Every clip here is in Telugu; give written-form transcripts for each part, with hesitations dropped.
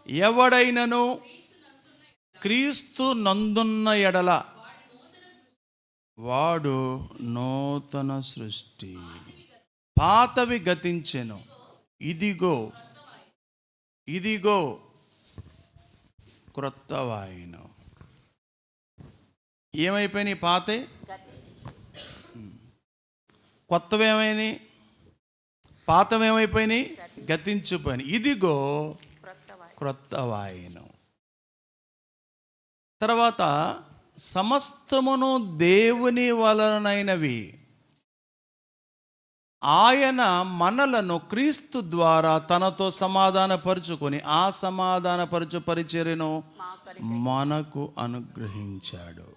ఎవడైనను క్రీస్తు నందున్న ఎడల వాడు నూతన సృష్టి, పాతవి గతించెను, ఇదిగో ఇదిగో క్రొత్తవాయెను. ఏమైపోయినాయి? పాతే కొత్తవేమైనాయి, పాతవేమైపోయినాయి, గతించిపోయినాయి. ఇదిగో క్రొత్తవాయెను. తర్వాత సమస్తమును దేవుని వలనైనవి, ఆయన మనలను క్రీస్తు ద్వారా తనతో సమాధానపరుచుకొని ఆ సమాధానపరచు పరిచర్యను మనకు అనుగ్రహించాడు.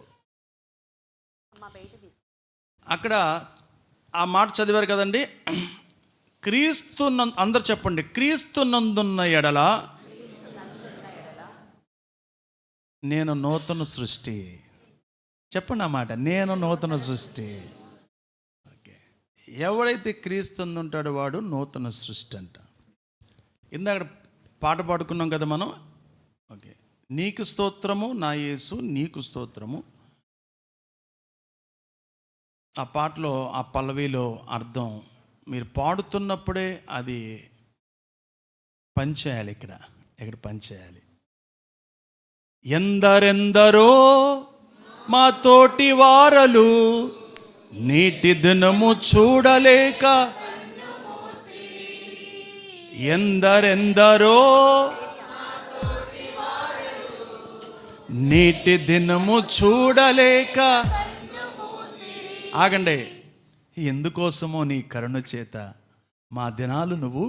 అక్కడ ఆ మాట చదివారు కదండి. క్రీస్తు అందరు చెప్పండి, క్రీస్తు నందున్న ఎడల నేను నూతన సృష్టి. చెప్పండి ఆ మాట, నేను నూతన సృష్టి. ఓకే, ఎవడైతే క్రీస్తు ఉంటాడో వాడు నూతన సృష్టి అంట. ఇందాక పాట పాడుకున్నాం కదా మనం. ఓకే, నీకు స్తోత్రము నా యేసు, నీకు స్తోత్రము. ఆ పాటలో ఆ పల్లవిలో అర్థం మీరు పాడుతున్నప్పుడే అది పనిచేయాలి. ఇక్కడ పనిచేయాలి. ఎందరెందరో మా తోటి వారలు నీటి దినము చూడలేక, ఎందరెందరో నీటి దినము చూడలేక. ఆగండి. ఎందుకోసమో నీ కరుణ చేత మా దినాలు నువ్వు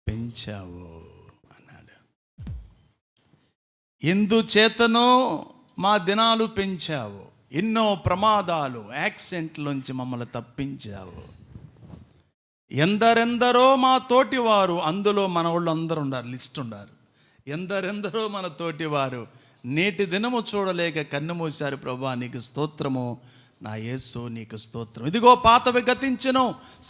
పెంచావు అన్నాడు. ఎందుచేతనో మా దినాలు పెంచావు, ఎన్నో ప్రమాదాలు యాక్సిడెంట్లోంచి మమ్మల్ని తప్పించావు. ఎందరెందరో మా తోటి వారు, అందులో మన వాళ్ళు అందరూ ఉన్నారు, లిస్ట్ ఉన్నారు. ఎందరెందరో మన తోటి వారు నేటి దినము చూడలేక కన్ను మూశారు. ప్రభువా నీకు స్తోత్రము నా యేసు, నీకు స్తోత్రం. ఇదిగో పాతవి గతించెను,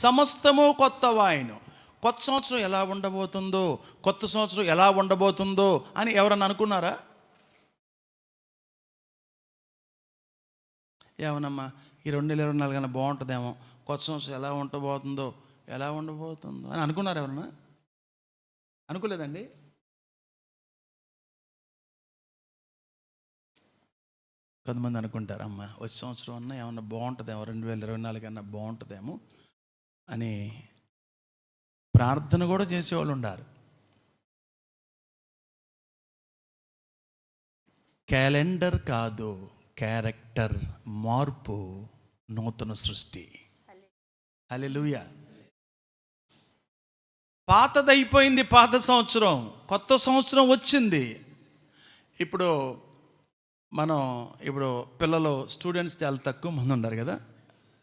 సమస్తము కొత్తవాయెను. కొత్త సంవత్సరం ఎలా ఉండబోతుందో, కొత్త సంవత్సరం ఎలా ఉండబోతుందో అని ఎవరన్నా అనుకున్నారా? ఏమనమ్మా ఈ 2024 కన్నా బాగుంటుందేమో, కొత్త సంవత్సరం ఎలా ఉండబోతుందో అని అనుకున్నారు ఎవరన్నా? అనుకోలేదండి. కొంతమంది అనుకుంటారు, అమ్మ వచ్చే సంవత్సరం అన్నా ఏమన్నా బాగుంటుందేమో, 2024 కన్నా బాగుంటుందేమో అని ప్రార్థన కూడా చేసేవాళ్ళు ఉన్నారు. క్యాలెండర్ కాదు, క్యారెక్టర్ మార్పు, నూతన సృష్టి. హల్లెలూయా. పాతదైపోయింది పాత సంవత్సరం, కొత్త సంవత్సరం వచ్చింది. ఇప్పుడు పిల్లలు స్టూడెంట్స్ చాలా తక్కువ మంది ఉన్నారు కదా.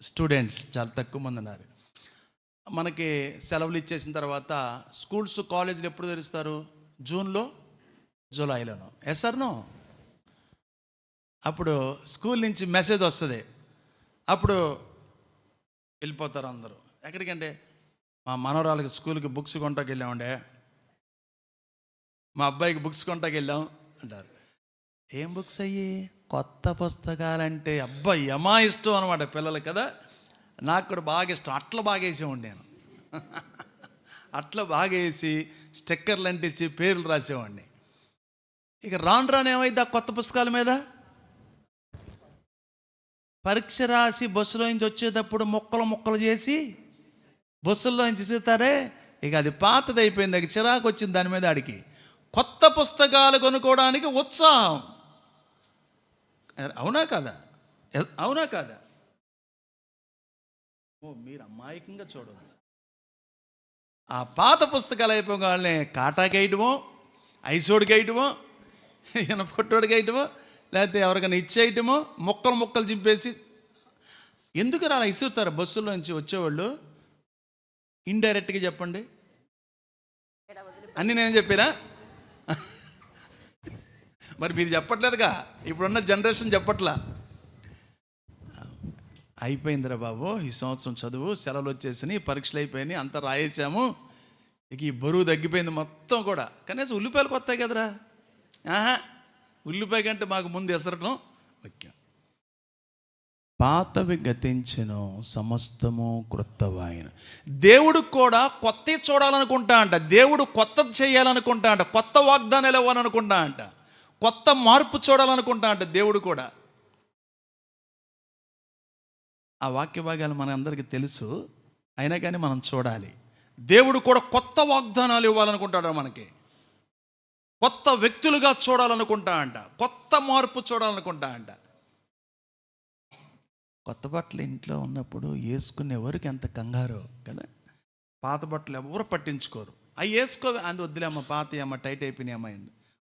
స్టూడెంట్స్ చాలా తక్కువ మంది ఉన్నారు. మనకి సెలవులు ఇచ్చేసిన తర్వాత స్కూల్స్ కాలేజీలు ఎప్పుడు తెరుస్తారు? జూన్లో, జూలైలోనో. Yes or no? అప్పుడు స్కూల్ నుంచి మెసేజ్ వస్తుంది. అప్పుడు వెళ్ళిపోతారు అందరూ. ఎక్కడికంటే మా మనవరాలకి స్కూల్కి బుక్స్ కొంటాకి వెళ్ళామండే, మా అబ్బాయికి బుక్స్ కొంటాకి వెళ్ళాం అంటారు. ఏం బుక్స్ అయ్యి? కొత్త పుస్తకాలంటే అబ్బాయి యమా ఇష్టం అనమాట పిల్లలకి కదా. నాకు కూడా బాగా ఇష్టం. అట్లా బాగా వేసేవాడిని నేను. అట్లా బాగా వేసి స్టిక్కర్లు అంటించి పేర్లు రాసేవాడిని. ఇక రాను ఏమైంది? ఆ కొత్త పుస్తకాల మీద పరీక్ష రాసి బస్సులో నుంచి వచ్చేటప్పుడు ముక్కలు చేసి బస్సుల్లో నుంచి ఇస్తారే, ఇక అది పాతది అయిపోయింది. అది చిరాకు వచ్చింది దాని మీద. ఆడికి కొత్త పుస్తకాలు కొనుక్కోవడానికి ఉత్సాహం. అవునా కాదా? అవునా కాదా? మీరు అమాయకంగా చూడదు. ఆ పాత పుస్తకాలు అయిపోగానే కాటాకి వేయటమో, ఐసోడికి వేయటమో, ఈయన పొట్టోడికి వేయటమో, లేకపోతే ఎవరికైనా ఇచ్చేయటమో, ముక్కలు చింపేసి. ఎందుకు అలా ఇస్తుతారు బస్సులో నుంచి వచ్చేవాళ్ళు? ఇండైరెక్ట్గా చెప్పండి. అన్నీ నేను చెప్పినా? మరి మీరు చెప్పట్లేదుగా, ఇప్పుడున్న జనరేషన్ చెప్పట్లా. అయిపోయిందిరా బాబు ఈ సంవత్సరం చదువు, సెలవులు వచ్చేసినాయి, పరీక్షలు అయిపోయినాయి, అంతా రాయేసాము, ఇక ఈ బరువు తగ్గిపోయింది మొత్తం కూడా. కనీసం ఉల్లిపాయలు కొత్తాయి కదరా. ఉల్లిపాయ కంటే మాకు ముందు ఎసరటం ముఖ్యం. పాతవి గతించెను, సమస్తము క్రొత్తవాయెను. దేవుడు కూడా కొత్తవి చూడాలనుకుంటా అంట. దేవుడు కొత్తది చేయాలనుకుంటా అంట. కొత్త వాగ్దానాలు ఇవ్వాలనుకుంటా అంట. కొత్త మార్పు చూడాలనుకుంటా అంట దేవుడు కూడా. ఆ వాక్య భాగాలు మన అందరికీ తెలుసు, అయినా కానీ మనం చూడాలి. దేవుడు కూడా కొత్త వాగ్దానాలు ఇవ్వాలనుకుంటాడు మనకి. కొత్త వ్యక్తులుగా చూడాలనుకుంటా అంట. కొత్త మార్పు చూడాలనుకుంటా అంట. కొత్త బట్టలు ఇంట్లో ఉన్నప్పుడు వేసుకునే వరకు ఎంత కంగారో కదా. పాత బట్టలు ఎవరు పట్టించుకోరు. అవి వేసుకో, అందు వద్దులేమ్మ, పాత అమ్మ, టైట్ అయిపోయినాయమ్మ.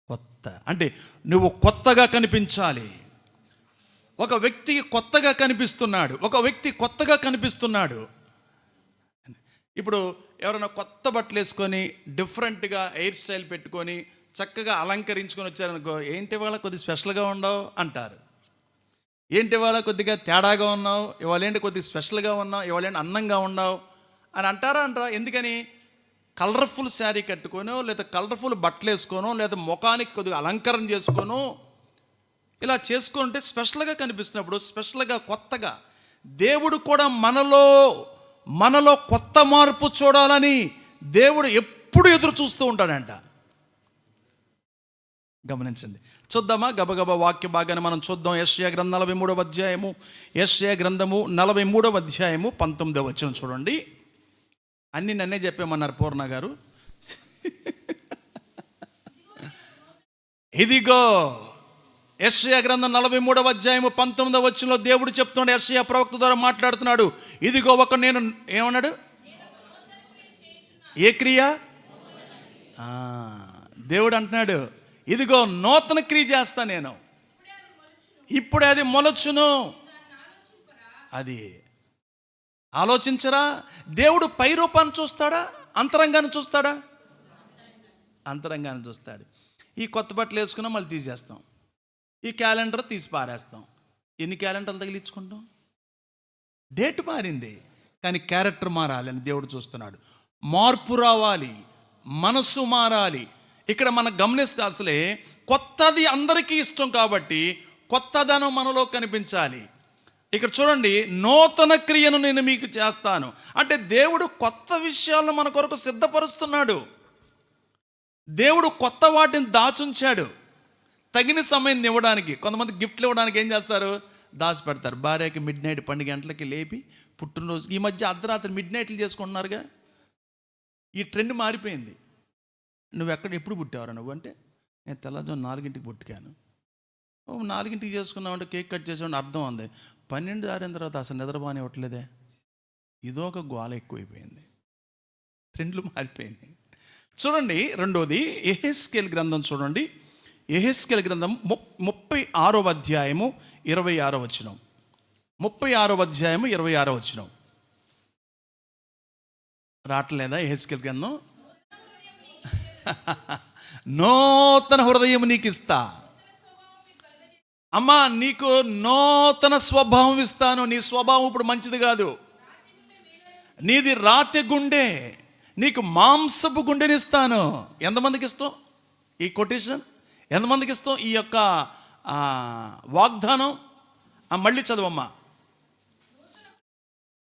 కొత్త అంటే నువ్వు కొత్తగా కనిపించాలి. ఒక వ్యక్తి కొత్తగా కనిపిస్తున్నాడు. ఒక వ్యక్తి కొత్తగా కనిపిస్తున్నాడు. ఇప్పుడు ఎవరైనా కొత్త బట్టలు వేసుకొని డిఫరెంట్గా హెయిర్ స్టైల్ పెట్టుకొని చక్కగా అలంకరించుకొని వచ్చారనుకో, ఏంటి వాళ్ళ కొద్ది స్పెషల్గా ఉండవు అంటారు. ఏంటి వాళ్ళ కొద్దిగా తేడాగా ఉన్నావు, ఇవాళ ఏంటి కొద్దిగా స్పెషల్గా ఉన్నావు, ఇవాళ ఏంటి అందంగా ఉన్నావు అని అంటారా? ఎందుకని? కలర్ఫుల్ శారీ కట్టుకోనో, లేదా కలర్ఫుల్ బట్టలు వేసుకోనో, లేదా ముఖానికి కొద్దిగా అలంకరణ చేసుకోనో, ఇలా చేసుకుంటే స్పెషల్గా కనిపిస్తున్నప్పుడు, స్పెషల్గా కొత్తగా. దేవుడు కూడా మనలో కొత్త మార్పు చూడాలని దేవుడు ఎప్పుడు ఎదురు చూస్తూ ఉంటాడంట. గమనించండి. చూద్దామా? గబగబా వాక్య భాగాన్ని మనం చూద్దాం. యెషయా గ్రంథం 43వ అధ్యాయము, యెషయా గ్రంథము 43వ అధ్యాయము 19వ వచనం చూడండి. అన్నీ నన్నే చెప్పామన్నారు పూర్ణ గారు. ఇదిగో యెషయా గ్రంథం 43వ అధ్యాయము 19వ వచనంలో దేవుడు చెప్తున్నాడు, యెషయా ప్రవక్త ద్వారా మాట్లాడుతున్నాడు. ఇదిగో ఒక నేను ఏమన్నాడు? ఏ క్రియ? దేవుడు అంటున్నాడు, ఇదిగో నూతన క్రియ చేస్తా నేను, ఇప్పుడే అది మొలచును. అది ఆలోచించరా? దేవుడు పై రూపాన్ని చూస్తాడా, అంతరంగాన్ని చూస్తాడా? అంతరంగాన్ని చూస్తాడు. ఈ కొత్త బట్టలు వేసుకున్నాం, మళ్ళీ తీసేస్తాం. ఈ క్యాలెండర్ తీసి పారేస్తాం. ఎన్ని క్యాలెండర్లు తగిలించుకుంటాం? డేట్ మారింది, కానీ క్యారెక్టర్ మారాలి అని దేవుడు చూస్తున్నాడు. మార్పు రావాలి, మనస్సు మారాలి. ఇక్కడ మనం గమనిస్తే అసలే కొత్తది అందరికీ ఇష్టం కాబట్టి కొత్తదనం మనలో కనిపించాలి. ఇక్కడ చూడండి, నూతన క్రియను నేను మీకు చేస్తాను అంటే దేవుడు కొత్త విషయాలను మన కొరకు సిద్ధపరుస్తున్నాడు. దేవుడు కొత్త వాటిని దాచుంచాడు తగిన సమయం ఇవ్వడానికి. కొంతమంది గిఫ్ట్లు ఇవ్వడానికి ఏం చేస్తారు? దాచిపెడతారు. భార్యకి మిడ్ నైట్ 12 గంటలకి లేపి పుట్టినరోజు. ఈ మధ్య అర్ధరాత్రి మిడ్ నైట్లు చేసుకుంటున్నారుగా. ఈ ట్రెండ్ మారిపోయింది. నువ్వు ఎప్పుడు పుట్టావరా నువ్వు అంటే, నేను తెల్లవారుజామున 4ంటికి పుట్టుకాను. 4ంటికి చేసుకున్నావు అంటే కేక్ కట్ చేసామంటే అర్థం ఉంది. 12 దారిన తర్వాత అసలు నిద్రబాని ఇవ్వట్లేదే. ఇదో ఒక గోల ఎక్కువైపోయింది. ట్రెండ్లు మారిపోయింది. చూడండి, రెండోది యెహెజ్కేలు గ్రంథం చూడండి. యెహెజ్కేలు గ్రంథం 36వ అధ్యాయము 26వ వచనం. 36వ అధ్యాయము 26వ వచనం. రావట్లేదా? యెహెజ్కేలు గ్రంథం. నూతన హృదయం నీకు ఇస్తా. అమ్మా, నీకు నూతన స్వభావం ఇస్తాను. నీ స్వభావం ఇప్పుడు మంచిది కాదు. నీది రాతి గుండె, నీకు మాంసపు గుండెని ఇస్తాను. ఎంతమందికి ఇష్టం ఈ కొటేషన్? ఎంతమందికి ఇష్టం ఈ యొక్క వాగ్దానం? మళ్ళీ చదవమ్మా.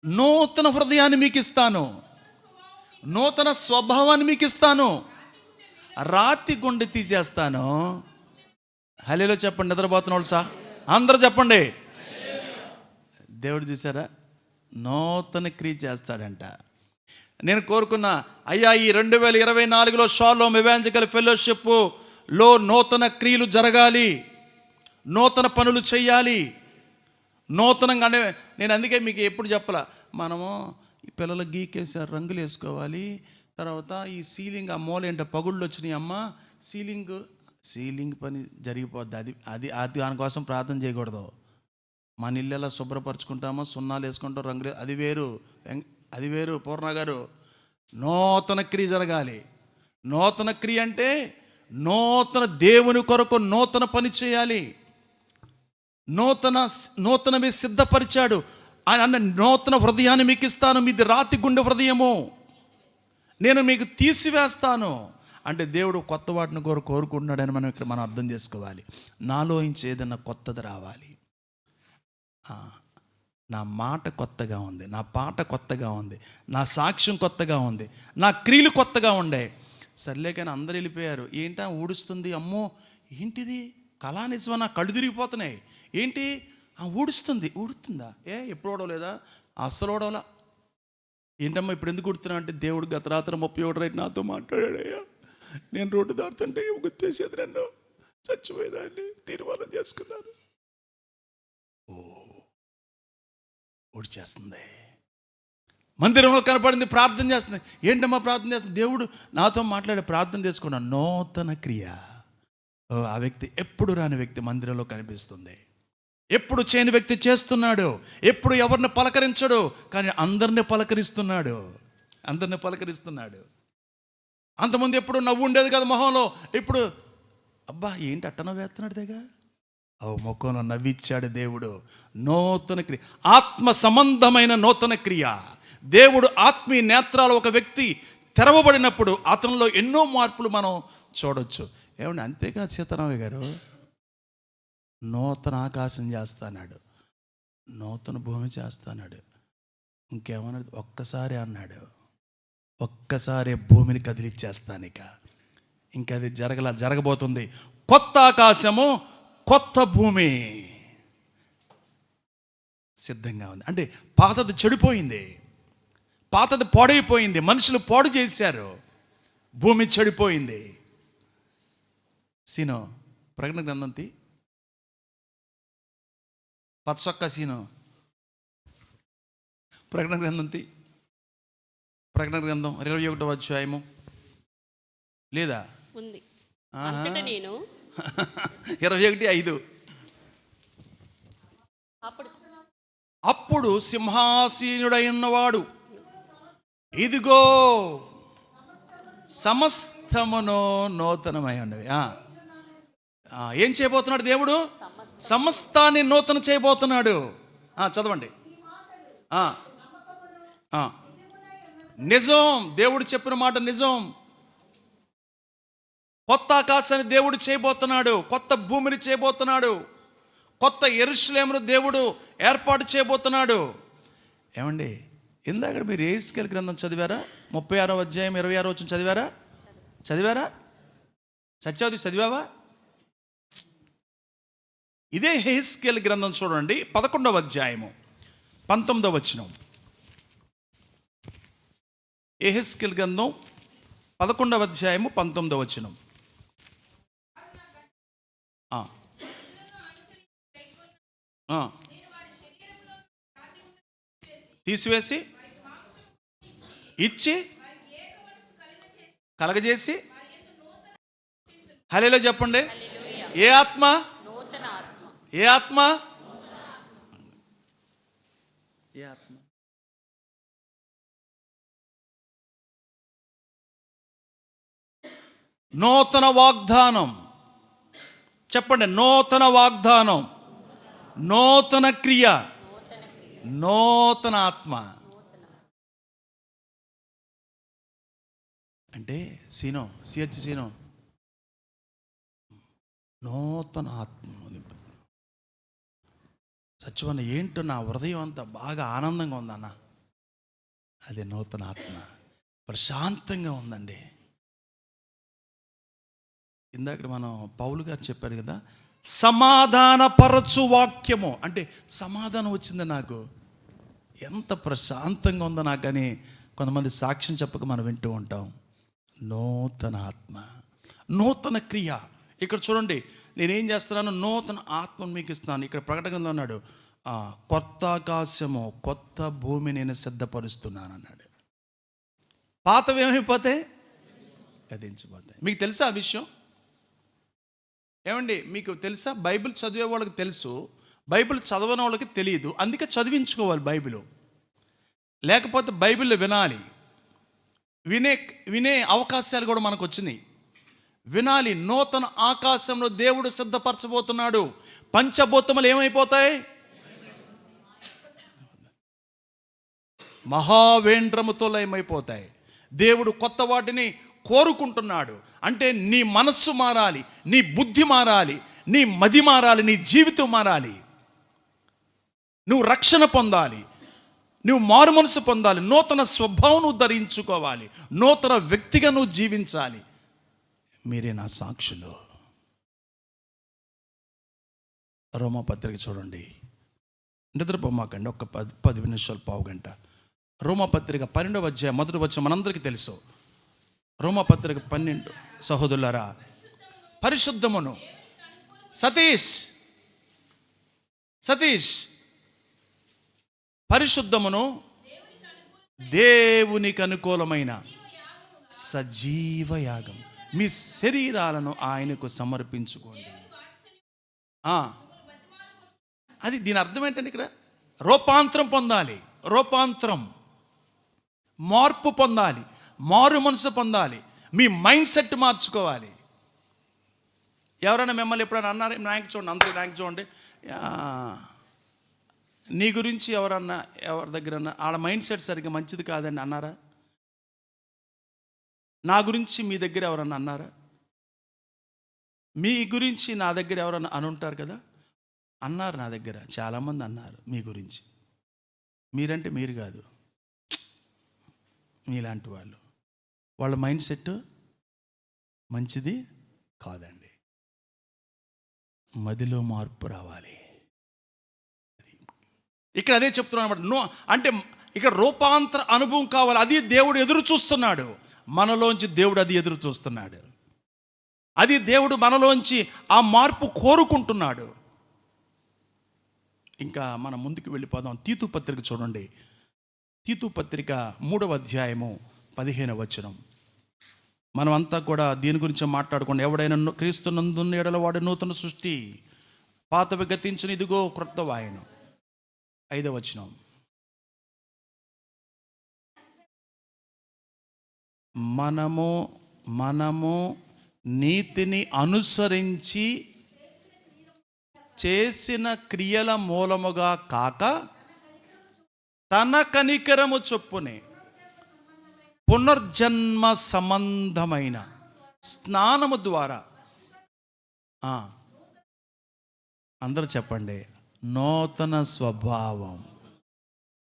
నూతన హృదయాన్ని మీకు ఇస్తాను, నూతన స్వభావాన్ని మీకు ఇస్తాను, రాతి గుండె తీసేస్తాను. హల్లెలూయా చెప్పండి. నిద్రపోతున్న వాళ్ళు అందరూ చెప్పండి. దేవుడు చూసారా, నూతన క్రియ చేస్తాడంట. నేను కోరుకున్నా, అయ్యా ఈ 2024లో షాలోమ్ ఎవాంజలికల్ ఫెలోషిప్లో నూతన క్రియలు జరగాలి, నూతన పనులు చేయాలి, నూతనంగా. అంటే నేను అందుకే మీకు ఎప్పుడు చెప్పలా, మనము పిల్లలు గీకేసారు, రంగులు వేసుకోవాలి, తర్వాత ఈ సీలింగ్ ఆ మూల ఏంటో పగుళ్ళు వచ్చినాయి అమ్మ, సీలింగ్ పని జరిగిపోద్ది. అది దానికోసం ప్రార్థన చేయకూడదు. మన ఇల్లు ఎలా శుభ్రపరచుకుంటామో, సున్నాలు వేసుకుంటాం, రంగులు, అది వేరు. పూర్ణ గారు, నూతన క్రియ జరగాలి. నూతన క్రియ అంటే నూతన దేవుని కొరకు నూతన పని చేయాలి. నూతనవి సిద్ధపరిచాడు ఆయన. నూతన హృదయాన్ని మీకు ఇస్తాను, మీది రాతి గుండె హృదయము. నేను మీకు తీసివేస్తాను. అంటే దేవుడు కొత్త వాటిని కోరుకుంటున్నాడని మనం అర్థం చేసుకోవాలి. నాలోంచి ఏదైనా కొత్తది రావాలి. నా మాట కొత్తగా ఉంది, నా పాట కొత్తగా ఉంది, నా సాక్ష్యం కొత్తగా ఉంది, నా క్రియలు కొత్తగా ఉండే. సర్లే కానీ అందరు వెళ్ళిపోయారు. ఏంటా ఊడుస్తుంది, అమ్మో ఏంటిది కళా నిజమా, నా కళ్ళు తిరిగిపోతున్నాయి, ఏంటి ఊడుతుందా, ఎప్పుడు ఓడవలేదా, అస్సలు ఓడవలా. ఏంటమ్మా ఇప్పుడు ఎందుకు ఉడుతున్నా అంటే, దేవుడు గత రాత్రి 31 రైట్ నాతో మాట్లాడాడయ్యా, నేను రోడ్డు దాడుతుంటే గుర్తేసేది, నన్ను చచ్చిపోయేదాన్ని తీర్మానం చేసుకున్నాను. ఊడ్చేస్తుంది. మందిరంలో కనపడింది, ప్రార్థన చేస్తుంది. ఏంటమ్మా ప్రార్థన చేస్తుంది, దేవుడు నాతో మాట్లాడే ప్రార్థన చేసుకున్నా. నూతన క్రియ. ఆ వ్యక్తి ఎప్పుడు రాని వ్యక్తి మందిరంలో కనిపిస్తుంది. ఎప్పుడు చేయని వ్యక్తి చేస్తున్నాడు. ఎప్పుడు ఎవరిని పలకరించడు, కానీ అందరిని పలకరిస్తున్నాడు. అంతకుముందు ఎప్పుడు నవ్వు ఉండేది కదా మొహంలో, ఇప్పుడు అబ్బా ఏంటి అట్ట నవ్వేస్తున్నాడు తెగ, ముఖంలో నవ్విచ్చాడు దేవుడు. నూతన క్రియ, ఆత్మ సంబంధమైన నూతన క్రియ. దేవుడు ఆత్మీయ నేత్రాలు ఒక వ్యక్తి తెరవబడినప్పుడు అతనిలో ఎన్నో మార్పులు మనం చూడొచ్చు. ఏమండి, అంతేకాదు సీతారామయ్య గారు, నూతన ఆకాశం చేస్తాడు, నూతన భూమి చేస్తాడు. ఇంకేమన్నాడు, ఒక్కసారి అన్నాడు, ఒక్కసారి భూమిని కదిలిచ్చేస్తాను. ఇంకా అది జరగబోతుంది. కొత్త ఆకాశము, కొత్త భూమి సిద్ధంగా ఉంది. అంటే పాతది చెడిపోయింది, పాతది పాడైపోయింది, మనుషులు పాడు చేశారు, భూమి చెడిపోయింది. సీను ప్రకటన గ్రంథం పచ్చొక్క సీను ప్రకటన గ్రంథం ప్రకటన గ్రంథం 21వ అధ్యాయము లేదా ఉంది. 21:5. అప్పుడు సింహాసీనుడైనవాడు, ఇదిగో సమస్తమును నూతనమై ఉన్నవి. ఏం చేయబోతున్నాడు దేవుడు? సమస్తాన్ని నూతన చేయబోతున్నాడు. చదవండి. నిజం, దేవుడు చెప్పిన మాట నిజం. కొత్త ఆకాశాన్ని దేవుడు చేయబోతున్నాడు, కొత్త భూమిని చేయబోతున్నాడు, కొత్త యెరూషలేమును దేవుడు ఏర్పాటు చేయబోతున్నాడు. ఏమండి, ఇందాక మీరు యెహెజ్కేలు గ్రంథం చదివారా? 36వ అధ్యాయం 26వ వచనం చదివారా? సత్యావతి చదివావా? ఇదే యెహెజ్కేలు గ్రంథం చూడండి, 11వ అధ్యాయము 19వ వచనం. యెహెజ్కేలు గ్రంథం 11వ అధ్యాయము 19వ వచనం. తీసివేసి ఇచ్చి కలగజేసి. హల్లెలూయా చెప్పండి. ఏ ఆత్మ? ఏ ఆత్మ? ఏ ఆత్మ? నూతన వాగ్దానం. చెప్పండి, నూతన వాగ్దానం, నూతన క్రియ, నూతన ఆత్మ. అంటే సీను నూతన ఆత్మ. సత్యవన్న ఏంటో నా హృదయం అంతా బాగా ఆనందంగా ఉందన్న, అది నూతన ఆత్మ. ప్రశాంతంగా ఉందండి. ఇందాక మనం పౌలు గారు చెప్పారు కదా, సమాధానపరచు వాక్యము. అంటే సమాధానం వచ్చింది నాకు, ఎంత ప్రశాంతంగా ఉందో నాకు అని కొంతమంది సాక్ష్యం చెప్పక మనం వింటూ ఉంటాం. నూతన ఆత్మ, నూతన క్రియ. ఇక్కడ చూడండి, నేనేం చేస్తున్నాను, నూతన ఆత్మను మీకు ఇస్తున్నాను. ఇక్కడ ప్రకటనలో అన్నాడు, కొత్త ఆకాశము, కొత్త భూమి నేను సిద్ధపరుస్తున్నాను అన్నాడు. పాతవి ఏమైపోతాయి? గతించిపోతాయి. మీకు తెలుసా ఆ విషయం? ఏమండి, మీకు తెలుసా? బైబిల్ చదివే వాళ్ళకి తెలుసు, బైబిల్ చదవని వాళ్ళకి తెలియదు. అందుకే చదివించుకోవాలి బైబిల్. లేకపోతే బైబిల్ వినాలి, వినే అవకాశాలు కూడా మనకు వచ్చినాయి. వినాలి. నూతన ఆకాశంలో దేవుడు సిద్ధపరచబోతున్నాడు. పంచభూతములు ఏమైపోతాయి? మహావేంద్రముతో లయమైపోతాయి. దేవుడు కొత్త వాటిని కోరుకుంటున్నాడు. అంటే నీ మనస్సు మారాలి, నీ బుద్ధి మారాలి, నీ మది మారాలి, నీ జీవితం మారాలి. నువ్వు రక్షణ పొందాలి, నువ్వు మారు మనసు పొందాలి, నూతన స్వభావం నువ్వు ధరించుకోవాలి, నూతన వ్యక్తిగా నువ్వు జీవించాలి. మీరే నా సాక్షులు. రోమాపత్రిక చూడండి, నిద్రపోమాకండి, ఒక 10 నిమిషాలు, పావు గంట. రోమాపత్రిక 12వ అధ్యాయం 1వ వచనం మనందరికీ తెలుసు. రోమాపత్రిక 12. సహోదరులారా, పరిశుద్ధమును సతీష్ పరిశుద్ధమును దేవునికి అనుకూలమైన సజీవ యాగం మీ శరీరాలను ఆయనకు సమర్పించుకోండి. అది దీని అర్థం ఏంటంటే, ఇక్కడ రూపాంతరం పొందాలి, మార్పు పొందాలి, మారు మనసు పొందాలి, మీ మైండ్ సెట్ మార్చుకోవాలి. ఎవరైనా మిమ్మల్ని ఎప్పుడైనా అన్నారు, నాకు చూడండి, అందరూ నాకు చూడండి, నీ గురించి ఎవరన్నా ఎవరి దగ్గర వాళ్ళ మైండ్ సెట్ సరిగ్గా మంచిది కాదని అన్నారా? నా గురించి మీ దగ్గర ఎవరన్నా అన్నారా? మీ గురించి నా దగ్గర ఎవరన్నా అనుంటారు కదా, అన్నారు. నా దగ్గర చాలామంది అన్నారు మీ గురించి. మీరంటే మీరు కాదు, మీలాంటి వాళ్ళ మైండ్ సెట్ మంచిది కాదండి. మదిలో మార్పు రావాలి. ఇక్కడ అదే చెప్తున్నాను అన్నమాట. అంటే ఇక్కడ రూపాంతర అనుభవం కావాలి. అది దేవుడు ఎదురు చూస్తున్నాడు మనలోంచి. దేవుడు అది ఎదురు చూస్తున్నాడు. అది దేవుడు మనలోంచి ఆ మార్పు కోరుకుంటున్నాడు. ఇంకా మనం ముందుకు వెళ్ళిపోదాం. తీతు పత్రిక చూడండి. తీతు పత్రిక 3వ అధ్యాయము 15వ వచనం. మనం అంతా కూడా దీని గురించి మాట్లాడుకోండి. ఎవడైనా క్రీస్తునందున్న ఎడల వాడు నూతన సృష్టి, పాతవి గతించిన, ఇదిగో క్రొత్తవాయెను. 5వ వచనం. మనము నీతిని అనుసరించి చేసిన క్రియల మూలముగా కాక తన కనికరము చొప్పునే పునర్జన్మ సంబంధమైన స్నానము ద్వారా, అందరూ చెప్పండి, నూతన స్వభావం.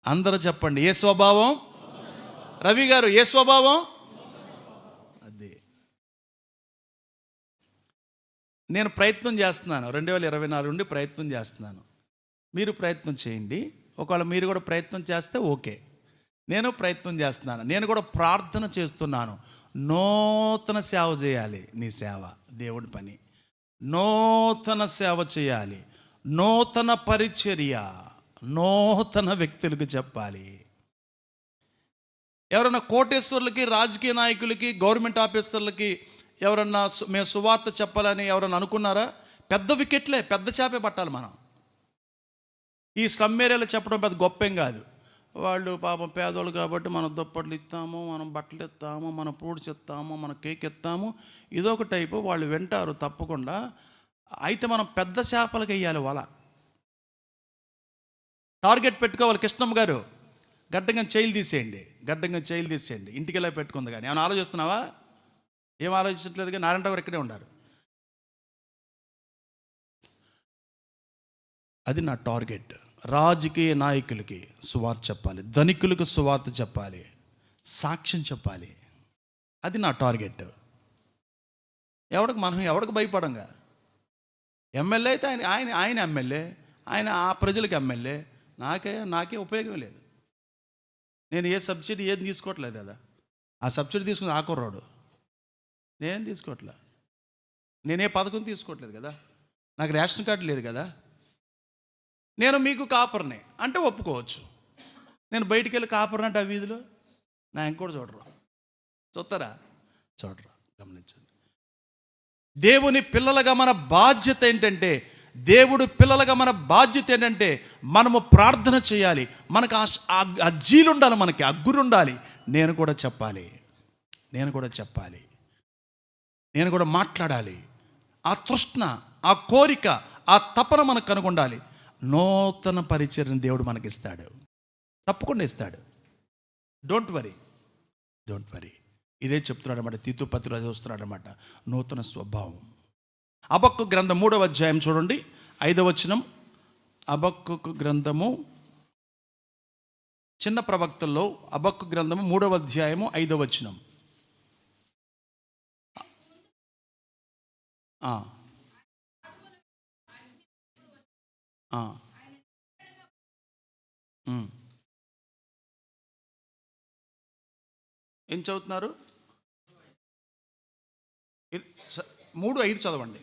అందరూ చెప్పండి, ఏ స్వభావం? రవి గారు, ఏ స్వభావం? అదే నేను ప్రయత్నం చేస్తున్నాను. 2024 నుండి ప్రయత్నం చేస్తున్నాను. మీరు ప్రయత్నం చేయండి. ఒకవేళ మీరు కూడా ప్రయత్నం చేస్తే ఓకే. నేను ప్రయత్నం చేస్తున్నాను. నేను కూడా ప్రార్థన చేస్తున్నాను. నూతన సేవ చేయాలి. నీ సేవ దేవుడి పని. నూతన సేవ చేయాలి, నూతన పరిచర్య, నూతన వ్యక్తులకు చెప్పాలి. ఎవరన్నా కోటేశ్వర్లకి, రాజకీయ నాయకులకి, గవర్నమెంట్ ఆఫీసర్లకి ఎవరన్నా మేము సువార్త చెప్పాలని ఎవరన్నా అనుకున్నారా? పెద్ద వికెట్లే, పెద్ద చేపే పట్టాలి మనం. ఈ స్లమ్ ఏరియాలో చెప్పడం పెద్ద గొప్పేం కాదు. వాళ్ళు పాపం పేదోళ్ళు కాబట్టి మనం దుప్పట్లు ఇస్తాము, మనం బట్టలు ఇస్తాము, మనం ఫ్రూట్స్ ఇస్తాము, మనం కేక్ ఇస్తాము. ఇదొక టైపు. వాళ్ళు వింటారు తప్పకుండా. అయితే మనం పెద్ద చేపలకు వేయాలి వల. టార్గెట్ పెట్టుకోవాలి. కృష్ణమ్మ గారు, గడ్డంగా చేయలు తీసేయండి, ఇంటికి వెళ్ళి పెట్టుకుంది. కానీ ఏమైనా ఆలోచిస్తున్నావా? ఏం ఆలోచించట్లేదు. కానీ నారాయణ గారు ఇక్కడే ఉన్నారు. అది నా టార్గెట్. రాజకీయ నాయకులకి సువార్త చెప్పాలి, ధనికులకు సువార్త చెప్పాలి, సాక్ష్యం చెప్పాలి. అది నా టార్గెట్. ఎవడికి భయపడంగా. ఎమ్మెల్యే అయితే ఆయన ఎమ్మెల్యే, ఆయన ఆ ప్రజలకు ఎమ్మెల్యే. నాకే ఉపయోగం లేదు. నేను ఏ సబ్సిడీ ఏది తీసుకోవట్లేదు కదా. ఆ సబ్సిడీ తీసుకుని ఆకుర్రాడు. నేను తీసుకోవట్లే. నేనే పథకం తీసుకోవట్లేదు కదా. నాకు రేషన్ కార్డు లేదు కదా. నేను మీకు కాపర్నే అంటే ఒప్పుకోవచ్చు. నేను బయటికి వెళ్ళి కాపర్ని అంటే ఆ వీధిలో నా ఇంకోటి చూడరా? గమనించండి. దేవుని పిల్లలుగా మన బాధ్యత ఏంటంటే, మనము ప్రార్థన చేయాలి. మనకు ఆ జీలు ఉండాలి, మనకి ఆ గురి ఉండాలి. నేను కూడా చెప్పాలి, నేను కూడా మాట్లాడాలి. ఆ తృష్ణ, ఆ కోరిక, ఆ తపన మనకు కనుగొండాలి. నూతన పరిచర్యను దేవుడు మనకిస్తాడు, తప్పకుండా ఇస్తాడు. Don't worry. ఇదే చెప్తున్నాడు అనమాట. తీతు పత్రికలో చూస్తున్నాడు అనమాట, నూతన స్వభావం. హబక్కూకు గ్రంథం 3వ అధ్యాయం చూడండి, 5వ వచనం. హబక్కూకు గ్రంథము, చిన్న ప్రవక్తల్లో హబక్కూకు గ్రంథము 3వ అధ్యాయము 5వ వచనం. ఏం చదువుతున్నారు? 3:5 చదవండి.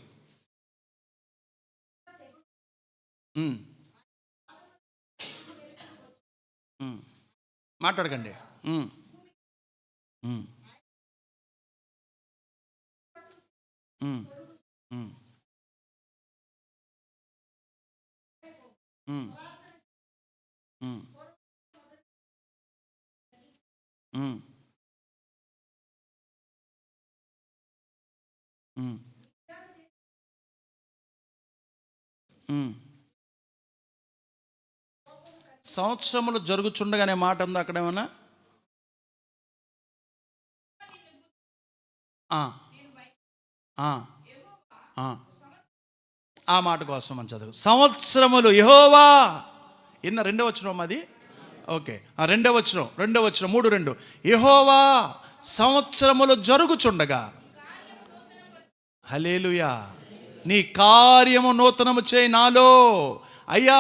మాట్లాడకండి. సంవత్సరములు జరుగుచుండగానే మాట ఉందా అక్కడ ఏమన్నా? ఆ మాట కోసం అని చదువు. సంవత్సరములు యెహోవా ఎన్న 2వ వచనం అది. ఓకే, 2వ వచనం 3:2. యెహోవా సంవత్సరములు జరుగుచుండగా, హల్లెలూయా, నీ కార్యము నూతనము చేయి నాలో. అయ్యా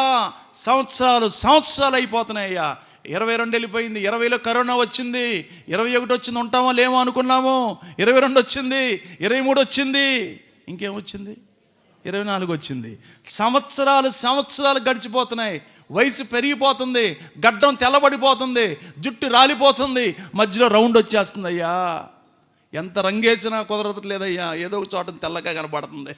సంవత్సరాలు అయిపోతున్నాయి అయ్యా. 22 వెళ్ళిపోయింది, 20లో కరోనా వచ్చింది, 21 వచ్చింది, ఉంటామో లేమో అనుకున్నాము, 22 వచ్చింది, 23 వచ్చింది, ఇంకేం వచ్చింది, 24 వచ్చింది. సంవత్సరాలు గడిచిపోతున్నాయి. వయసు పెరిగిపోతుంది, గడ్డం తెల్లబడిపోతుంది, జుట్టు రాలిపోతుంది, మధ్యలో రౌండ్ వచ్చేస్తుంది. అయ్యా ఎంత రంగేసినా కుదరట్లేదయ్యా, ఏదో ఒక చోట తెల్లగా కనబడుతుంది.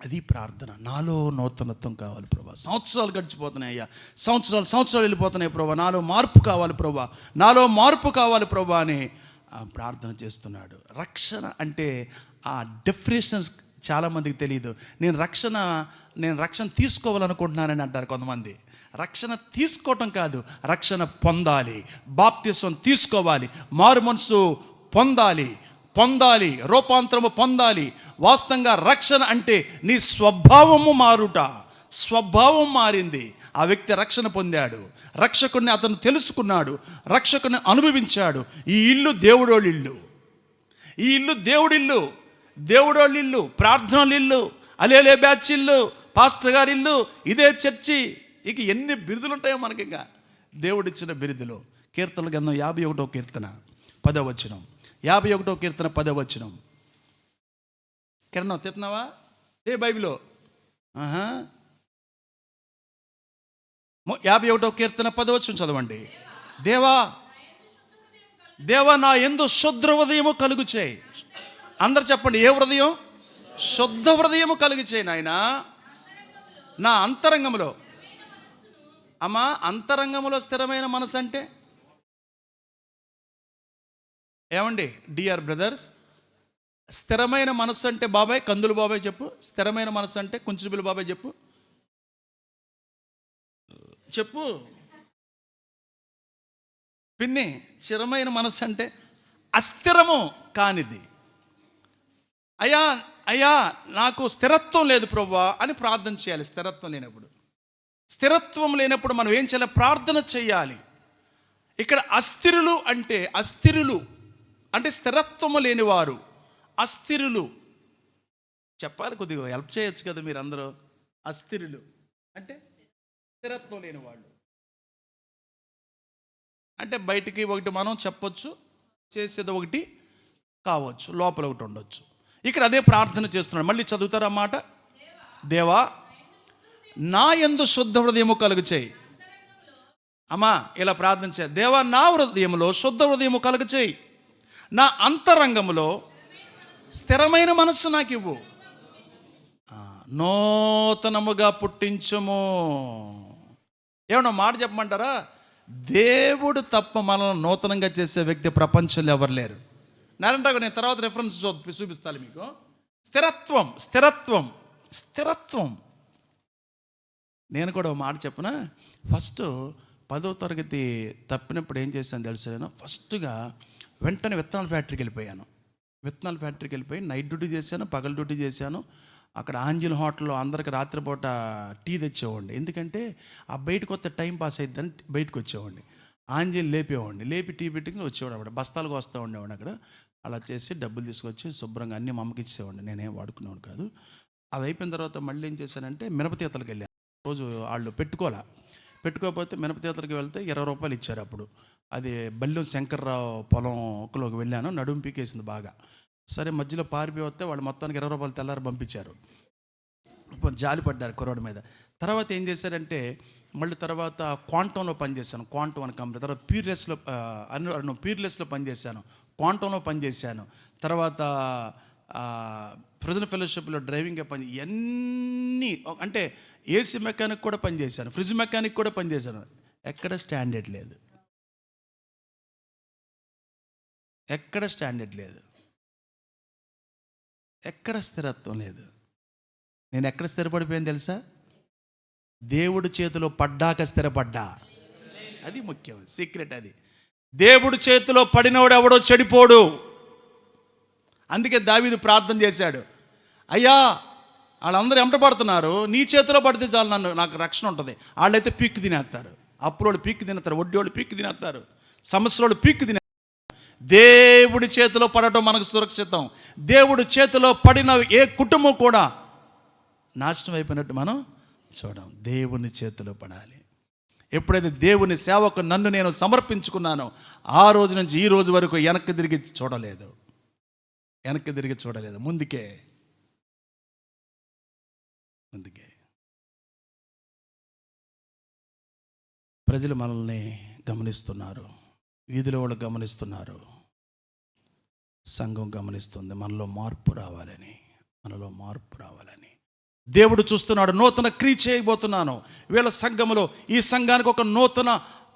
అది ప్రార్థన. నాలో నూతనత్వం కావాలి ప్రభా. సంవత్సరాలు గడిచిపోతున్నాయి అయ్యా, సంవత్సరాలు వెళ్ళిపోతున్నాయి ప్రభా, నాలో మార్పు కావాలి ప్రభా, నాలో మార్పు కావాలి ప్రభా అని ప్రార్థన చేస్తున్నాడు. రక్షణ అంటే ఆ డెఫినేషన్స్ చాలామందికి తెలియదు. నేను రక్షణ తీసుకోవాలనుకుంటున్నానని అంటారు కొంతమంది. రక్షణ తీసుకోవటం కాదు, రక్షణ పొందాలి, బాప్తిసం తీసుకోవాలి, మారు మనసు పొందాలి, రూపాంతరము పొందాలి. వాస్తవంగా రక్షణ అంటే నీ స్వభావము మారుట. స్వభావం మారింది, ఆ వ్యక్తి రక్షణ పొందాడు, రక్షకుడిని అతను తెలుసుకున్నాడు, రక్షకుని అనుభవించాడు. ఈ ఇల్లు దేవుడోళ్ళ ఇల్లు, ఈ ఇల్లు దేవుడోళ్ళ ఇల్లు, ప్రార్థనల ఇల్లు, అలేలే బ్యాచ్ ఇల్లు, పాస్టర్ గారి ఇల్లు, ఇదే చర్చి. ఇక ఎన్ని బిరుదులు ఉంటాయో మనకి. ఇంకా దేవుడిచ్చిన బిరుదులు. కీర్తనల గ్రంథం 51వ కీర్తన 10వ వచనం. 51వ కీర్తన 10వ వచనం. కిరణం తిన్నావా? ఏ బైబిలో 51వ కీర్తన 10వ వచనం చదవండి. దేవా నా యందు శుద్ధ హృదయము కలుగు చేయి. అందరు చెప్పండి, ఏ హృదయం? శుద్ధ హృదయము కలుగు చేయి నాయనా. నా అంతరంగంలో, అమ్మా అంతరంగంలో స్థిరమైన మనసు అంటే ఏమండి డియర్ బ్రదర్స్? స్థిరమైన మనసు అంటే బాబాయ్, కందులు బాబాయ్ చెప్పు. స్థిరమైన మనసు అంటే కుంచుబిల్లి బాబాయ్ చెప్పు పిన్ని. స్థిరమైన మనసు అంటే అస్థిరము కానిది. అయ్యా నాకు స్థిరత్వం లేదు ప్రభువా అని ప్రార్థన చేయాలి. స్థిరత్వం లేనప్పుడు మనం ఏం చేయాలి? ప్రార్థన చేయాలి. ఇక్కడ అస్థిరులు అంటే స్థిరత్వము లేనివారు, అస్థిరులు. చెప్పాలి, కొద్దిగా హెల్ప్ చేయొచ్చు కదా మీరు అందరూ. అస్థిరులు అంటే స్థిరత్వం లేని వాళ్ళు. అంటే బయటికి ఒకటి మనం చెప్పొచ్చు, చేసేది ఒకటి కావచ్చు, లోపల ఒకటి ఉండొచ్చు. ఇక్కడ అదే ప్రార్థన చేస్తున్నాడు. మళ్ళీ చదువుతారా మాట? దేవా నా యందు శుద్ధ హృదయము కలుగు చేయి. అమ్మా ఇలా ప్రార్థన చేయి. దేవా నా హృదయములో శుద్ధ హృదయము కలుగు చేయి, నా అంతరంగములో స్థిరమైన మనస్సు నాకు ఇవ్వు, నూతనముగా పుట్టించుము. ఏమన్నా మాట చెప్పమంటారా? దేవుడు తప్ప మనల్ని నూతనంగా చేసే వ్యక్తి ప్రపంచంలో ఎవరు లేరు. నేను తర్వాత రెఫరెన్స్ చూపిస్తాను మీకు. స్థిరత్వం. నేను కూడా ఒక మాట చెప్పనా? ఫస్ట్ 10వ తరగతి తప్పినప్పుడు ఏం చేశాను తెలుసా, నేను ఫస్ట్గా వెంటనే విత్తనాల ఫ్యాక్టరీకి వెళ్ళిపోయాను. విత్తనాల ఫ్యాక్టరీకి వెళ్ళిపోయి నైట్ డ్యూటీ చేశాను, పగల డ్యూటీ చేశాను. అక్కడ ఆంజిల్ హోటల్లో అందరికి రాత్రిపూట టీ తెచ్చేవాడిని. ఎందుకంటే ఆ బయటకు వస్తే టైం పాస్ అయిద్దని బయటకు వచ్చేవాడిని. ఆంజిల్ లేపేవాడిని, లేపి టీ పెట్టుకుని వచ్చేవాడు. అక్కడ బస్తాలకు వస్తూ ఉండేవాడిని. అక్కడ అలా చేసి డబ్బులు తీసుకొచ్చి శుభ్రంగా అన్నీ మా అమ్మకి ఇచ్చేవాడిని. నేనేం వాడుకునేవాడు కాదు. అది అయిపోయిన తర్వాత మళ్ళీ ఏం చేశానంటే మినపతీతలకు వెళ్ళాను. రోజు వాళ్ళు పెట్టుకోకపోతే మినపతీతలకు వెళ్తే 20 రూపాయలు ఇచ్చారు అప్పుడు. అది బల్లెం శంకర్రావు పొలంలోకి వెళ్ళాను. నడుము పీకేసింది బాగా. సరే మధ్యలో పారిపోయి వస్తే వాళ్ళు మొత్తానికి 20 రూపాయలు తెల్లారి పంపించారు. జాలి పడ్డారు కుర్రోడి మీద. తర్వాత ఏం చేశారంటే మళ్ళీ తర్వాత క్వాంటంలో పనిచేశాను. క్వాంటం అని కంపెనీ. తర్వాత పీర్లెస్లో పనిచేశాను. క్వాంటంలో పనిచేశాను. తర్వాత ప్రెజెంట్ ఫెలోషిప్లో డ్రైవింగ్గా ఇవన్నీ అంటే ఏసీ మెకానిక్ కూడా పనిచేశాను, ఫ్రిడ్జ్ మెకానిక్ కూడా పనిచేశాను. ఎక్కడ స్టాండర్డ్ లేదు, ఎక్కడ స్టాండర్డ్ లేదు, ఎక్కడ స్థిరత్వం లేదు. నేను ఎక్కడ స్థిరపడిపోయాను తెలుసా? దేవుడి చేతిలో పడ్డాక స్థిరపడ్డా. అది ముఖ్యం, సీక్రెట్ అది. దేవుడి చేతిలో పడినోడు ఎవడో చెడిపోడు. అందుకే దావీదు ప్రార్థన చేశాడు, అయ్యా వాళ్ళందరూ ఎంటపడుతున్నారు, నీ చేతిలో పడితే చాలు, నాకు రక్షణ ఉంటుంది. వాళ్ళైతే పీక్కు తినేస్తారు, అప్పులోళ్ళు పీక్కు తినేస్తారు, వడ్డీవాళ్ళు పీక్కు తినేస్తారు, సమస్యలోళ్ళు పీక్కు తినేస్తారు. దేవుడి చేతిలో పడటం మనకు సురక్షితం. దేవుడి చేతిలో పడిన ఏ కుటుంబం కూడా నాశనం అయిపోయినట్టు మనం చూడం. దేవుని చేతిలో పడాలి. ఎప్పుడైతే దేవుని సేవకు నన్ను నేను సమర్పించుకున్నానో ఆ రోజు నుంచి ఈ రోజు వరకు వెనక్కి తిరిగి చూడలేదు, ముందుకే. ప్రజలు మనల్ని గమనిస్తున్నారు, వీధిలో వాళ్ళు గమనిస్తున్నారు, సంఘం గమనిస్తుంది. మనలో మార్పు రావాలని. దేవుడు చూస్తున్నాడు. నూతన క్రియ చేయబోతున్నాను వీళ్ళ సంఘములో. ఈ సంఘానికి ఒక నూతన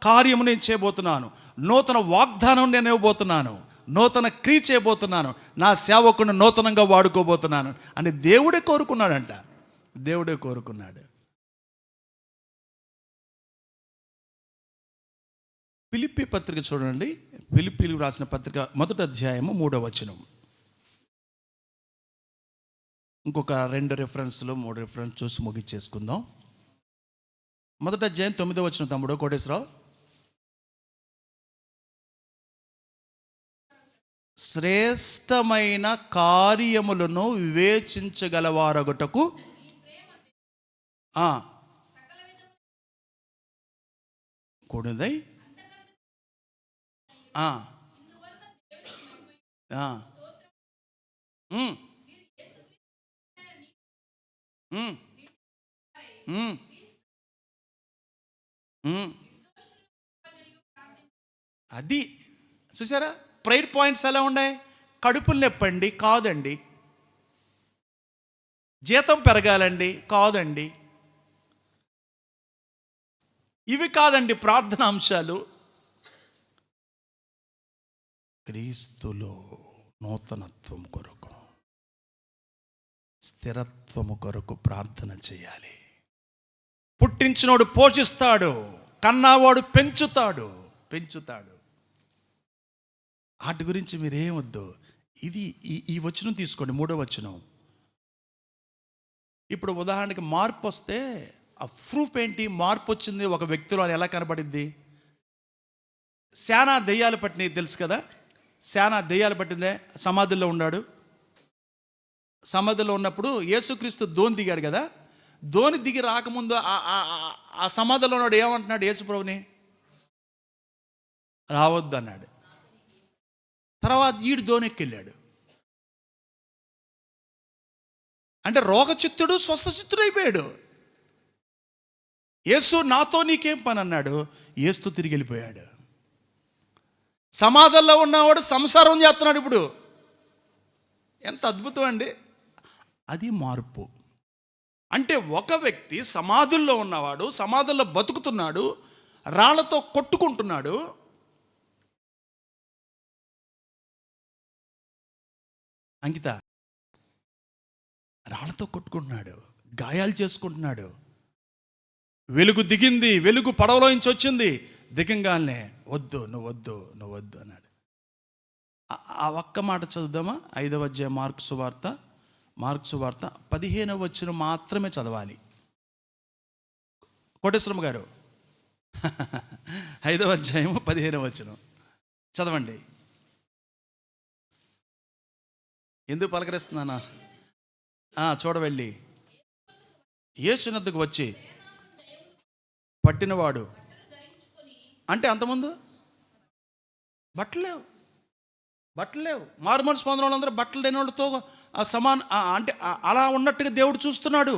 కార్యము నేను చేయబోతున్నాను, నూతన వాగ్దానం నేను ఇవ్వబోతున్నాను, నూతన క్రియ చేయబోతున్నాను, నా సేవకుని నూతనంగా వాడుకోబోతున్నాను అని దేవుడే కోరుకున్నాడంట. దేవుడే కోరుకున్నాడు. ఫిలిప్పీ పత్రిక చూడండి. ఫిలిప్పీలకు రాసిన పత్రిక 1వ అధ్యాయము 3వ వచనం. ఇంకొక 2 రిఫరెన్స్లు 3 రిఫరెన్స్ చూసి ముగిచ్చేసుకుందాం. 1వ అధ్యాయం 9వ వచనం. తమ్ముడు కోటేశ్వరరావు. శ్రేష్టమైన కార్యములను వివేచించగలవారొకటకు కూడినదై అది చూసారా, ప్రైర్ పాయింట్స్ ఎలా ఉన్నాయి? కడుపులు నొప్పండి కాదండి, జీతం పెరగాలండి కాదండి, ఇవి కాదండి ప్రార్థన అంశాలు. క్రీస్తులో నూతనత్వం కొరకు, స్థిరత్వము కొరకు ప్రార్థన చేయాలి. పుట్టించినోడు పోషిస్తాడు, కన్నావాడు పెంచుతాడు. వాటి గురించి మీరేమొద్దు. ఇది ఈ వచనం తీసుకోండి, 3వ వచనం. ఇప్పుడు ఉదాహరణకి మార్పు వస్తే ఆ ప్రూఫ్ ఏంటి? మార్పు వచ్చింది ఒక వ్యక్తిలో అని ఎలా కనబడింది? శానా దెయ్యాలు పట్టినవి తెలుసు కదా. శానా దెయ్యాలు పట్టిందే. సమాధుల్లో ఉన్నాడు. సమాధిలో ఉన్నప్పుడు యేసుక్రీస్తు దోణి దిగాడు కదా. దోణి దిగి రాకముందు ఆ సమాధిలో ఉన్నాడు ఏమంటున్నాడు? యేసుప్రభుని రావద్దు అన్నాడు. తర్వాత ఈడు దోణికి వెళ్ళాడు. అంటే రోగచిత్తుడు స్వస్థచిత్తుడు అయిపోయాడు. యేసు నాతో నీకేం పని అన్నాడు. యేసు తిరిగి వెళ్ళిపోయాడు. సమాధుల్లో ఉన్నవాడు సంసారం చేస్తున్నాడు ఇప్పుడు. ఎంత అద్భుతం అండి. అది మార్పు. అంటే ఒక వ్యక్తి సమాధుల్లో ఉన్నవాడు, సమాధుల్లో బతుకుతున్నాడు, రాళ్లతో కొట్టుకుంటున్నాడు. అంకిత రాళ్లతో కొట్టుకుంటున్నాడు, గాయాలు చేసుకుంటున్నాడు. వెలుగు దిగింది, వెలుగు పడవలోంచి వచ్చింది. దిగంగానే వద్దు, నువ్వు వద్దు, నువ్వు వద్దు అన్నాడు. ఆ ఒక్క మాట చదువుదామా? 5వ అధ్యాయం మార్కు సువార్త 15వ వచనం మాత్రమే చదవాలి. కోటేశ్వరమ్మ గారు 5వ అధ్యాయం 15వ వచనం చదవండి. ఎందుకు పలకరిస్తున్నానా? చూడవెళ్ళి యేసునద్దకు వచ్చి పట్టినవాడు అంటే అంతకుముందు బట్టలు లేవు. మారుమనసు పొందిన వాళ్ళందరూ బట్టలు లేని వాళ్ళతో అంటే అలా ఉన్నట్టుగా దేవుడు చూస్తున్నాడు.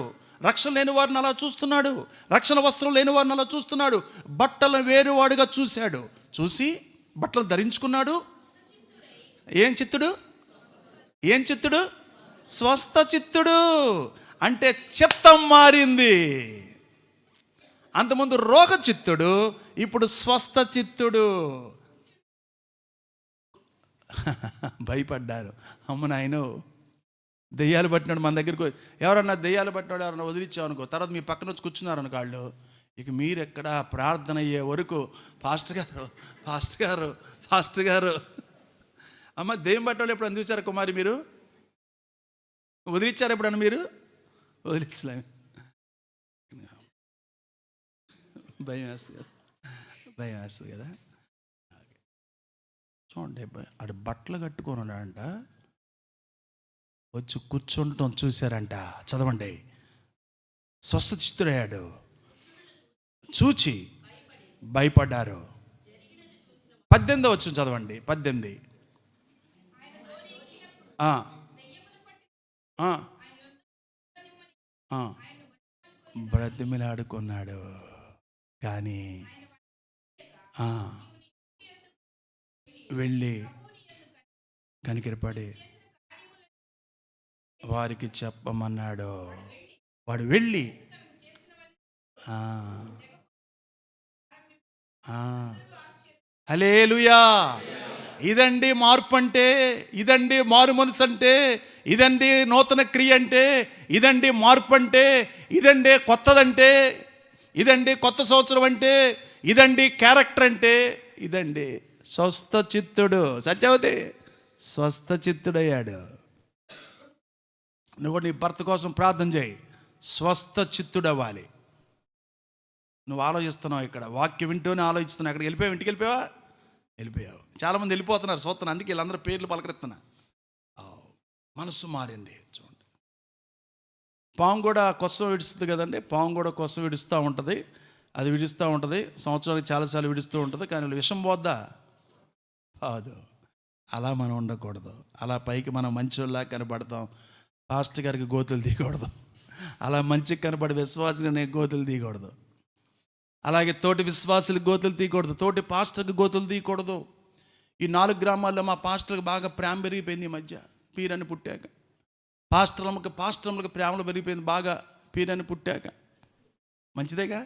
రక్షణ లేని వారిని అలా చూస్తున్నాడు. రక్షణ వస్త్రం లేని వారిని అలా చూస్తున్నాడు. బట్టలు వేరువాడుగా చూశాడు. చూసి బట్టలు ధరించుకున్నాడు. ఏం చిత్తుడు? స్వస్థ చిత్తుడు. అంటే చిత్తం మారింది. అంతకుముందు రోగ చిత్తుడు, ఇప్పుడు స్వస్థ చిత్తుడు. భయపడ్డారు. అమ్మ నాయనో, దెయ్యాలు పట్టినాడు మన దగ్గరికి. ఎవరన్నా దెయ్యాలు పట్టినాడు ఎవరన్నా వదిలిచ్చామనుకో, తర్వాత మీ పక్కన వచ్చి కూర్చున్నారనుకో వాళ్ళు, ఇక మీరెక్కడ ప్రార్థన అయ్యే వరకు పాస్టర్ గారు అమ్మ దెయ్యం పట్టాడు ఎప్పుడు అందించారు కుమారి? మీరు వదిలిచ్చారు ఎప్పుడన్నా? మీరు వదిలించలేము. భయం వేస్తుంది కదా. చూడండి, ఆడు బట్టలు కట్టుకొని ఉన్నాడంట, వచ్చి కూర్చుండటం చూశారంట. చదవండి. స్వస్థచిత్తుడయ్యాడు. చూచి భయపడ్డారు. 18వ వచనం చదవండి. 18. బ్రతిమిలాడుకున్నాడు కానీ వెళ్ళి కనికరపడి వారికి చెప్పమన్నాడు. వాడు వెళ్ళి హల్లెలూయా. ఇదండి మార్పు అంటే, ఇదండి మారు మనసు అంటే, ఇదండి నూతన క్రియ అంటే, ఇదండి మార్పు అంటే, ఇదండి కొత్తదంటే, ఇదండి కొత్త సంవత్సరం అంటే, ఇదండి క్యారెక్టర్ అంటే, ఇదండి స్వస్థ చిత్తుడు. సత్యవతి స్వస్థ చిత్తుడయ్యాడు. నువ్వు నీ భర్త కోసం ప్రార్థన చేయి, స్వస్థ చిత్తుడు అవ్వాలి. నువ్వు ఆలోచిస్తున్నావు, ఇక్కడ వాక్యం వింటూనే ఆలోచిస్తున్నావు. అక్కడికి వెళ్ళిపోయావు, ఇంటికి వెళ్ళిపోయావు. చాలామంది వెళ్ళిపోతున్నారు చూస్తున్నాను, అందుకే వీళ్ళందరూ పేర్లు పలకరిస్తున్నా. మనసు మారింది. చూడండి, పాము కూడా కొసం విడుస్తుంది కదండి. పాము కూడా కొసం విడుస్తూ ఉంటుంది. అది విడుస్తూ ఉంటుంది, సంవత్సరానికి చాలాసార్లు విడుస్తూ ఉంటుంది. కానీ విషం పోద్దా? కాదు. అలా మనం ఉండకూడదు. అలా పైకి మనం మంచిలా కనబడతాం, పాస్టర్ గారికి గోతులు తీయకూడదు. అలా మంచిగా కనబడి విశ్వాసంగా గోతులు తీయకూడదు. అలాగే తోటి విశ్వాసులకు గోతులు తీయకూడదు, తోటి పాస్టర్కి గోతులు తీయకూడదు. ఈ 4 గ్రామాల్లో మా పాస్టర్కి బాగా ప్రేమ పెరిగిపోయింది ఈ మధ్య. పీరని పుట్టాక పాస్టర్లకు ప్రేమలు పెరిగిపోయింది బాగా, పీరని పుట్టాక. మంచిదేగా.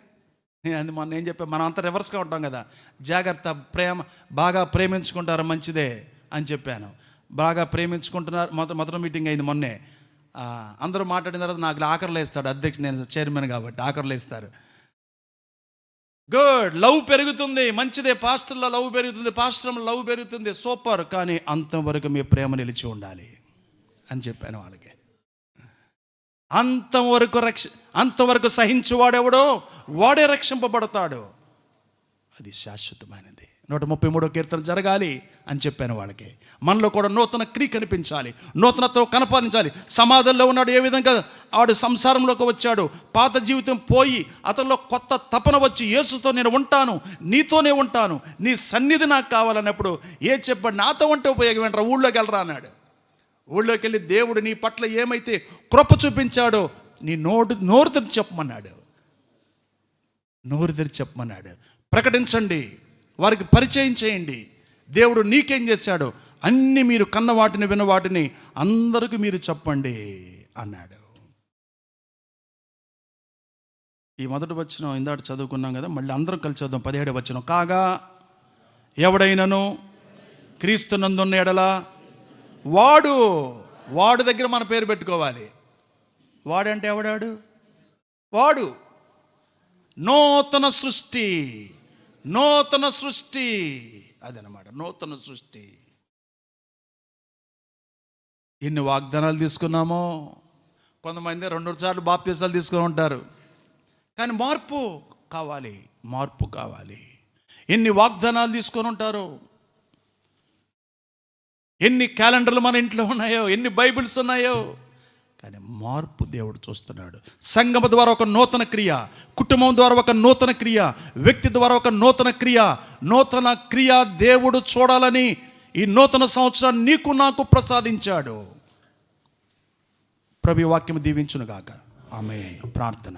నేను మొన్న ఏం చెప్పాను, మనం అంతా రివర్స్గా ఉంటాం కదా. జాగ్రత్త, బాగా ప్రేమించుకుంటారు, మంచిదే అని చెప్పాను. బాగా ప్రేమించుకుంటున్నారు. మొదటి మీటింగ్ అయింది మొన్నే. అందరూ మాట్లాడిన తర్వాత నాకు ఆఖరిలో ఇస్తాడు అధ్యక్షుడు, నేను చైర్మన్ కాబట్టి ఆఖరిలో ఇస్తారు. గుడ్, లవ్ పెరుగుతుంది, మంచిదే. పాస్టర్లో లవ్ పెరుగుతుంది, పాస్టర్లో లవ్ పెరుగుతుంది, సూపర్. కానీ అంతవరకు మీ ప్రేమ నిలిచి ఉండాలి అని చెప్పాను వాళ్ళకి. అంతవరకు సహించువాడెవడో వాడే రక్షింపబడతాడు. అది శాశ్వతమైనది. 133వ కీర్తన జరగాలి అని చెప్పాను వాళ్ళకి. మనలో కూడా నూతన క్రియ కనిపించాలి, నూతనతో కనపరించాలి. సమాధంలో ఉన్నాడు, ఏ విధంగా ఆడు సంసారంలోకి వచ్చాడు, పాత జీవితం పోయి అతనిలో కొత్త తపన వచ్చి, యేసుతో నేను ఉంటాను, నీతోనే ఉంటాను, నీ సన్నిధి నాకు కావాలన్నప్పుడు ఏ చెప్పాడు, నాతో ఉంటే ఉపయోగం ఏంట్రా, ఊళ్ళోకి వెళ్ళరా అన్నాడు. ఊళ్ళోకి వెళ్ళి దేవుడు నీ పట్ల ఏమైతే కృప చూపించాడో నీ నోరు తెరిచి చెప్పమన్నాడు. నోరు తెరిచి చెప్పమన్నాడు. ప్రకటించండి, వారికి పరిచయం చేయండి. దేవుడు నీకేం చేశాడో అన్నీ మీరు కన్న వాటిని విన్న వాటిని అందరికీ మీరు చెప్పండి అన్నాడు. ఈ మొదటి వచనం ఇందాక చదువుకున్నాం కదా, మళ్ళీ అందరం కలిసి చదువుదాం. 17వ వచనం. కాగా ఎవడైనను క్రీస్తునందున్న ఎడల వాడు దగ్గర మన పేరు పెట్టుకోవాలి. వాడంటే ఎవడాడు? వాడు. నూతన సృష్టి, నూతన సృష్టి. అదనమాట నూతన సృష్టి. ఎన్ని వాగ్దానాలు తీసుకున్నామో. కొంతమంది 2 సార్లు బాప్తీసాలు తీసుకుని ఉంటారు, కానీ మార్పు కావాలి, మార్పు కావాలి. ఎన్ని వాగ్దానాలు తీసుకొని ఉంటారు, ఎన్ని క్యాలెండర్లు మన ఇంట్లో ఉన్నాయో, ఎన్ని బైబిల్స్ ఉన్నాయో, కానీ మార్పు దేవుడు చూస్తున్నాడు. సంఘం ద్వారా ఒక నూతన క్రియ, కుటుంబం ద్వారా ఒక నూతన క్రియ, వ్యక్తి ద్వారా ఒక నూతన క్రియ. నూతన క్రియ దేవుడు చూడాలని ఈ నూతన సంవత్సరాన్ని నీకు నాకు ప్రసాదించాడు. ప్రభు వాక్యం దీవించును గాక. ఆమేన్. ప్రార్థన.